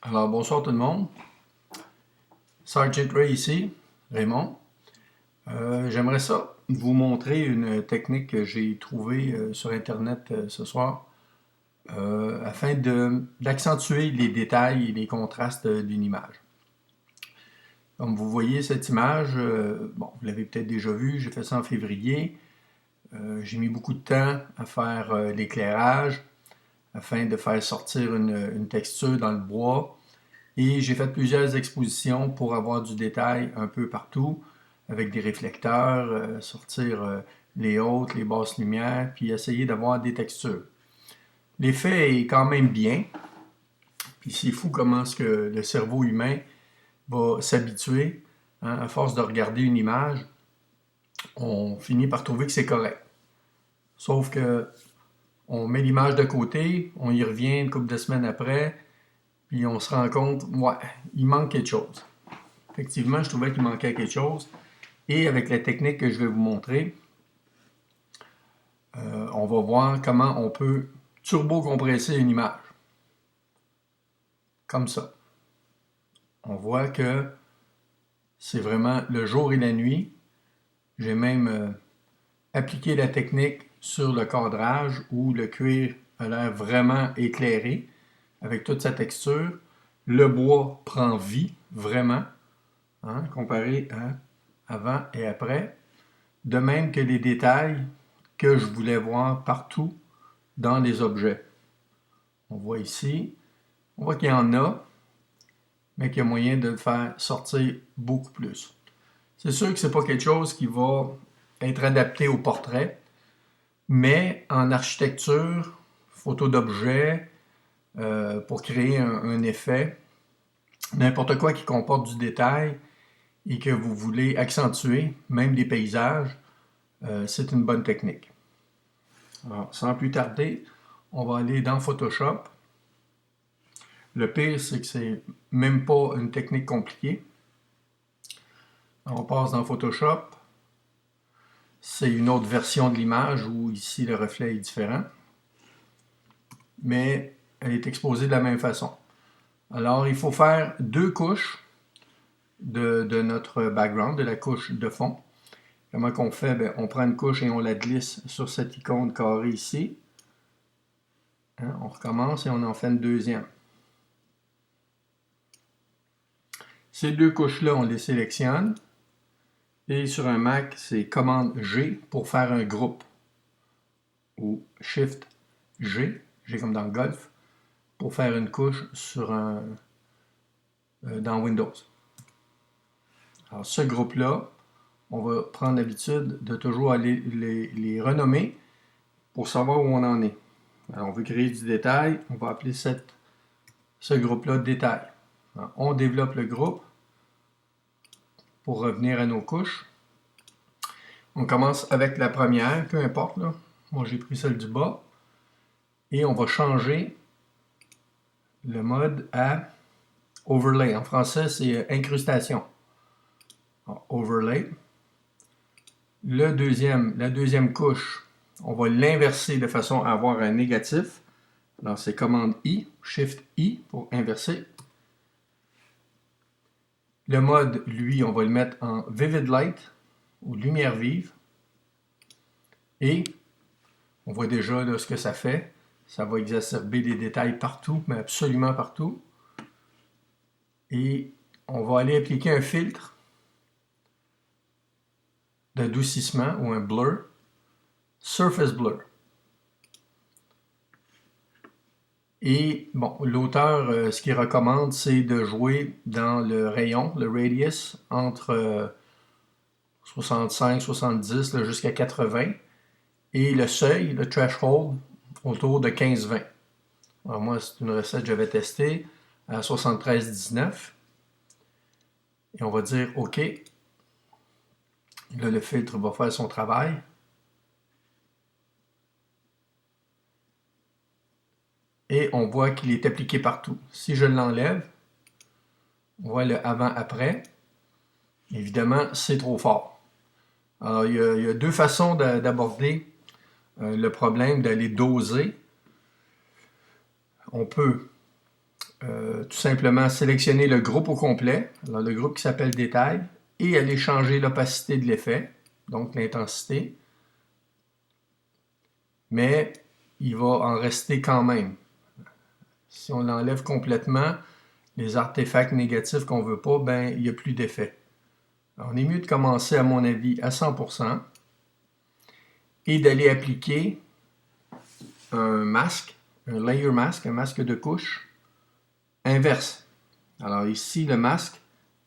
Alors, bonsoir tout le monde. Sergeant Ray ici, Raymond. J'aimerais ça vous montrer une technique que j'ai trouvée sur Internet ce soir afin d'accentuer les détails et les contrastes d'une image. Comme vous voyez cette image, bon, vous l'avez peut-être déjà vue, j'ai fait ça en février. J'ai mis beaucoup de temps à faire l'éclairage afin de faire sortir une texture dans le bois. Et j'ai fait plusieurs expositions pour avoir du détail un peu partout, avec des réflecteurs, sortir les hautes, les basses lumières, puis essayer d'avoir des textures. L'effet est quand même bien, puis c'est fou comment est-ce que le cerveau humain va s'habituer, hein, à force de regarder une image, on finit par trouver que c'est correct. Sauf que on met l'image de côté, on y revient une couple de semaines après, puis on se rend compte, ouais, il manque quelque chose. Effectivement, je trouvais qu'il manquait quelque chose. Et avec la technique que je vais vous montrer, on va voir comment on peut turbo-compresser une image. Comme ça. On voit que c'est vraiment le jour et la nuit. J'ai même appliqué la technique sur le cadrage où le cuir a l'air vraiment éclairé avec toute sa texture. Le bois prend vie, vraiment, hein, comparé à avant et après. De même que les détails que je voulais voir partout dans les objets. On voit ici, on voit qu'il y en a, mais qu'il y a moyen de le faire sortir beaucoup plus. C'est sûr que ce n'est pas quelque chose qui va être adapté au portrait, mais en architecture, photo d'objets, pour créer un effet, n'importe quoi qui comporte du détail et que vous voulez accentuer, même des paysages, c'est une bonne technique. Alors, sans plus tarder, on va aller dans Photoshop. Le pire, c'est que c'est même pas une technique compliquée. On passe dans Photoshop. C'est une autre version de l'image où ici le reflet est différent. Mais elle est exposée de la même façon. Alors, il faut faire deux couches de notre background, de la couche de fond. Comment qu'on fait? Bien, on prend une couche et on la glisse sur cette icône carrée ici. Hein, on recommence et on en fait une deuxième. Ces deux couches-là, on les sélectionne. Et sur un Mac, c'est commande G pour faire un groupe. Ou Shift G, G comme dans le golf, pour faire une couche dans Windows. Alors ce groupe-là, on va prendre l'habitude de toujours aller les renommer pour savoir où on en est. Alors on veut créer du détail, on va appeler ce groupe-là détail. Alors, on développe le groupe pour revenir à nos couches. On commence avec la première, peu importe, là. Moi j'ai pris celle du bas. Et on va changer le mode à overlay. En français, c'est incrustation. Alors, overlay. La deuxième couche, on va l'inverser de façon à avoir un négatif. Alors, c'est commande I, Shift I pour inverser. Le mode, lui, on va le mettre en Vivid Light, ou lumière vive. Et on voit déjà là, ce que ça fait. Ça va exacerber des détails partout, mais absolument partout. Et on va aller appliquer un filtre d'adoucissement ou un blur, surface blur. Et bon, l'auteur, ce qu'il recommande, c'est de jouer dans le rayon, le radius, entre 65, 70 jusqu'à 80, et le seuil, le threshold, autour de 15-20. Alors moi, c'est une recette que j'avais testée à 73-19. Et on va dire OK. Là, le filtre va faire son travail. Et on voit qu'il est appliqué partout. Si je l'enlève, on voit le avant-après. Évidemment, c'est trop fort. Alors, il y a deux façons d'aborder le problème, d'aller doser. On peut tout simplement sélectionner le groupe au complet, alors le groupe qui s'appelle détail, et aller changer l'opacité de l'effet, donc l'intensité, mais il va en rester quand même. Si on l'enlève complètement, les artefacts négatifs qu'on ne veut pas, ben il n'y a plus d'effet. On est mieux de commencer, à mon avis, à 100% et d'aller appliquer un masque, un layer mask, un masque de couche inverse. Alors ici, le masque,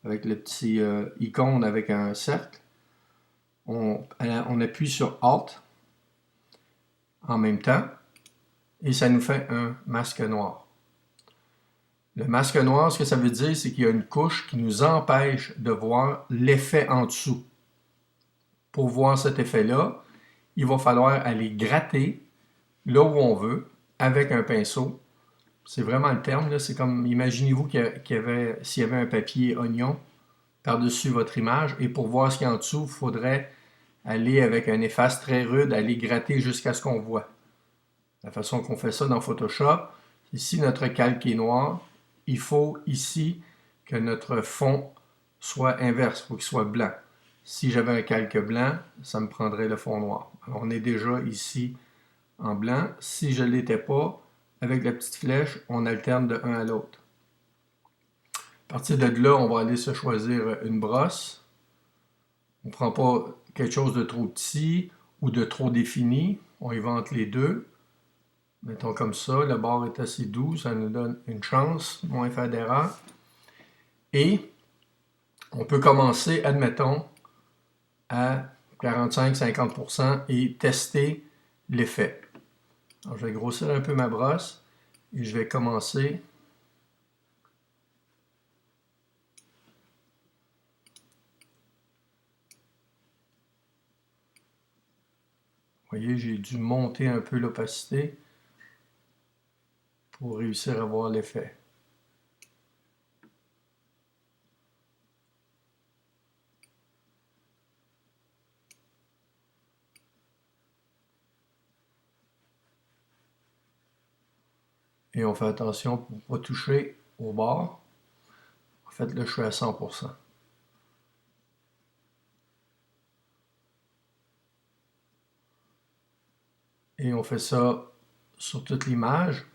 avec le petit icône avec un cercle, on appuie sur Alt en même temps et ça nous fait un masque noir. Le masque noir, ce que ça veut dire, c'est qu'il y a une couche qui nous empêche de voir l'effet en dessous. Pour voir cet effet-là, il va falloir aller gratter là où on veut avec un pinceau. C'est vraiment le terme, c'est comme, imaginez-vous s'il y avait un papier oignon par-dessus votre image, et pour voir ce qu'il y a en dessous, il faudrait aller avec un efface très rude, aller gratter jusqu'à ce qu'on voit. La façon qu'on fait ça dans Photoshop, si notre calque est noir, il faut ici que notre fond soit inverse, il faut qu'il soit blanc. Si j'avais un calque blanc, ça me prendrait le fond noir. Alors, on est déjà ici en blanc. Si je ne l'étais pas, avec la petite flèche, on alterne de un à l'autre. À partir de là, on va aller se choisir une brosse. On ne prend pas quelque chose de trop petit ou de trop défini. On y va entre les deux. Mettons comme ça, le bord est assez doux, ça nous donne une chance, moins faire d'erreur. Et on peut commencer, admettons, à 45-50% et tester l'effet. Alors, je vais grossir un peu ma brosse et je vais commencer. Vous voyez, j'ai dû monter un peu l'opacité pour réussir à voir l'effet. Et on fait attention pour ne pas toucher au bord. En fait, là, je suis à 100%. Et on fait ça sur toute l'image.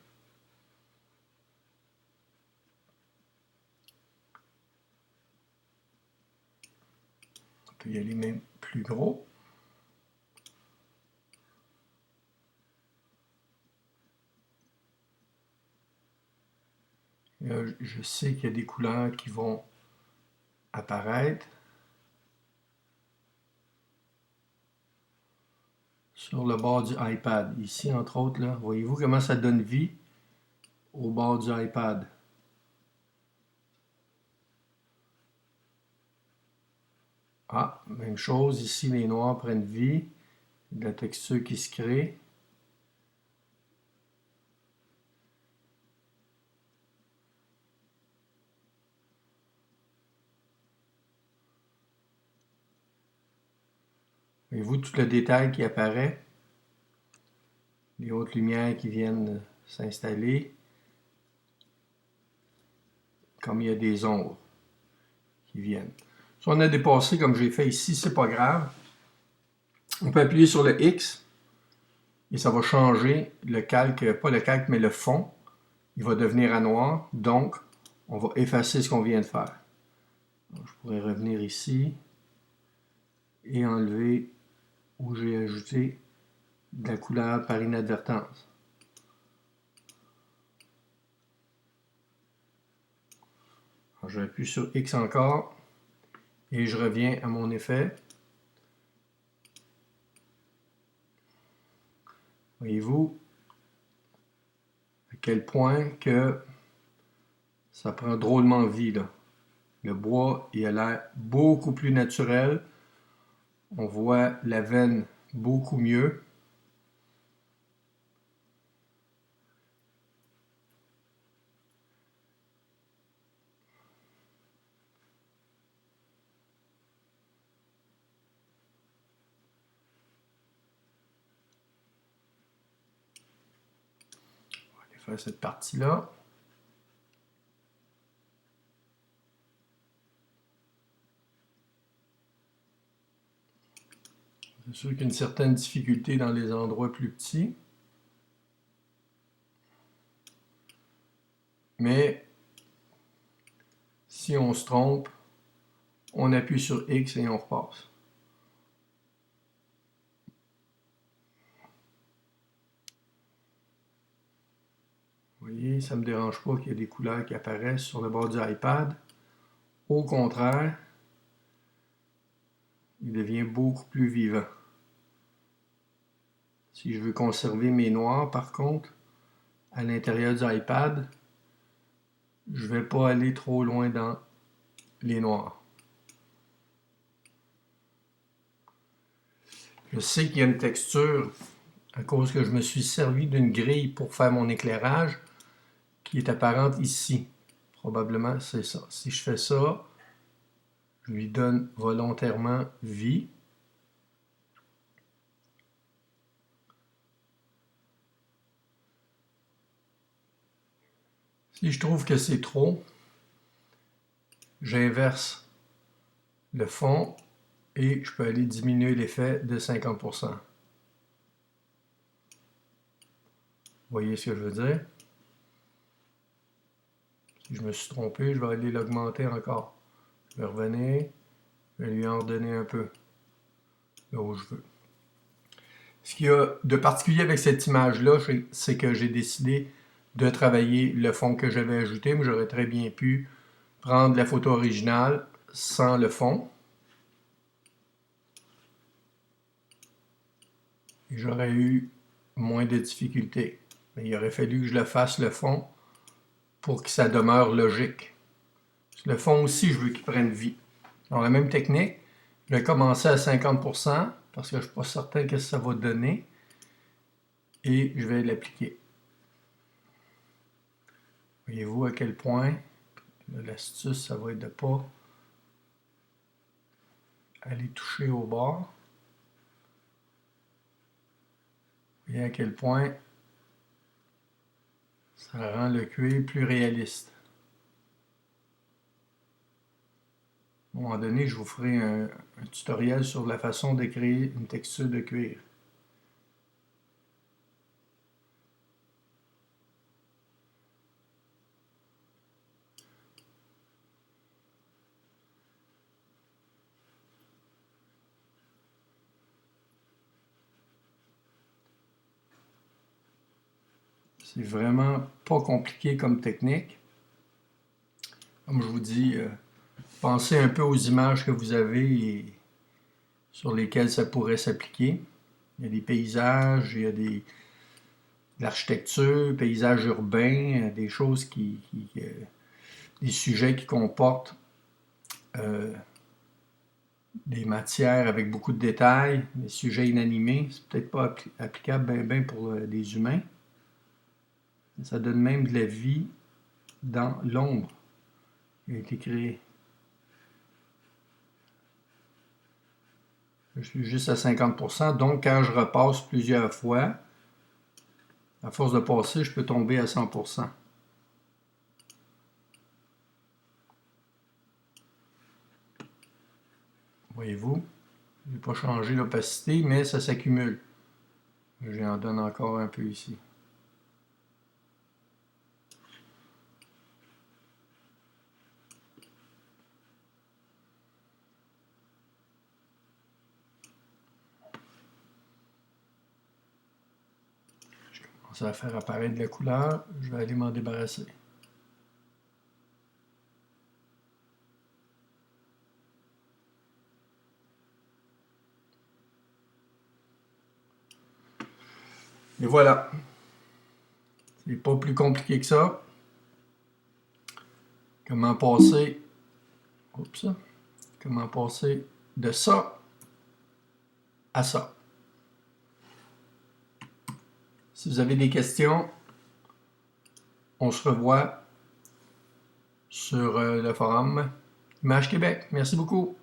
On peut y aller même plus gros. Là, je sais qu'il y a des couleurs qui vont apparaître sur le bord du iPad. Ici, entre autres, là, voyez-vous comment ça donne vie au bord du iPad. Ah, même chose, ici, les noirs prennent vie, de la texture qui se crée. Voyez-vous tout le détail qui apparaît, les hautes lumières qui viennent s'installer, comme il y a des ombres qui viennent. Si on a dépassé comme j'ai fait ici, c'est pas grave. On peut appuyer sur le X et ça va changer le calque, pas le calque, mais le fond. Il va devenir à noir, donc on va effacer ce qu'on vient de faire. Donc, je pourrais revenir ici et enlever où j'ai ajouté de la couleur par inadvertance. J'appuie sur X encore et je reviens à mon effet. Voyez-vous à quel point que ça prend drôlement vie là. Le bois, il a l'air beaucoup plus naturel. On voit la veine beaucoup mieux. On va aller faire cette partie-là. C'est sûr qu'il y a une certaine difficulté dans les endroits plus petits. Mais si on se trompe, on appuie sur X et on repasse. Vous voyez, ça ne me dérange pas qu'il y ait des couleurs qui apparaissent sur le bord du iPad. Au contraire, il devient beaucoup plus vivant. Si je veux conserver mes noirs, par contre, à l'intérieur du iPad, je ne vais pas aller trop loin dans les noirs. Je sais qu'il y a une texture, à cause que je me suis servi d'une grille pour faire mon éclairage, qui est apparente ici. Probablement, c'est ça. Si je fais ça, je lui donne volontairement vie. Si je trouve que c'est trop, j'inverse le fond et je peux aller diminuer l'effet de 50%. Vous voyez ce que je veux dire? Si je me suis trompé, je vais aller l'augmenter encore. Je vais revenir, je vais lui en redonner un peu là où je veux. Ce qu'il y a de particulier avec cette image-là, c'est que j'ai décidé de travailler le fond que j'avais ajouté, mais j'aurais très bien pu prendre la photo originale sans le fond. Et j'aurais eu moins de difficultés. Mais il aurait fallu que je le fasse le fond pour que ça demeure logique. Le fond aussi, je veux qu'il prenne vie. Dans la même technique, je vais commencer à 50% parce que je ne suis pas certain que ça va donner. Et je vais l'appliquer. Voyez-vous à quel point l'astuce, ça va être de ne pas aller toucher au bord. Et à quel point ça rend le cuir plus réaliste. À un moment donné, je vous ferai un tutoriel sur la façon de créer une texture de cuir. C'est vraiment pas compliqué comme technique. Comme je vous dis, pensez un peu aux images que vous avez et sur lesquelles ça pourrait s'appliquer. Il y a des paysages, il y a de l'architecture, paysages urbains, des choses des sujets qui comportent des matières avec beaucoup de détails, des sujets inanimés. C'est peut-être pas applicable bien pour des humains. Ça donne même de la vie dans l'ombre qui a été créée. Je suis juste à 50%, donc quand je repasse plusieurs fois, à force de passer, je peux tomber à 100%. Voyez-vous, je n'ai pas changé l'opacité, mais ça s'accumule. J'en donne encore un peu ici. Je commence à faire apparaître de la couleur. Je vais aller m'en débarrasser. Et voilà. C'est pas plus compliqué que ça. Comment passer... Oups. Comment passer de ça à ça. Si vous avez des questions, on se revoit sur le forum Image Québec. Merci beaucoup.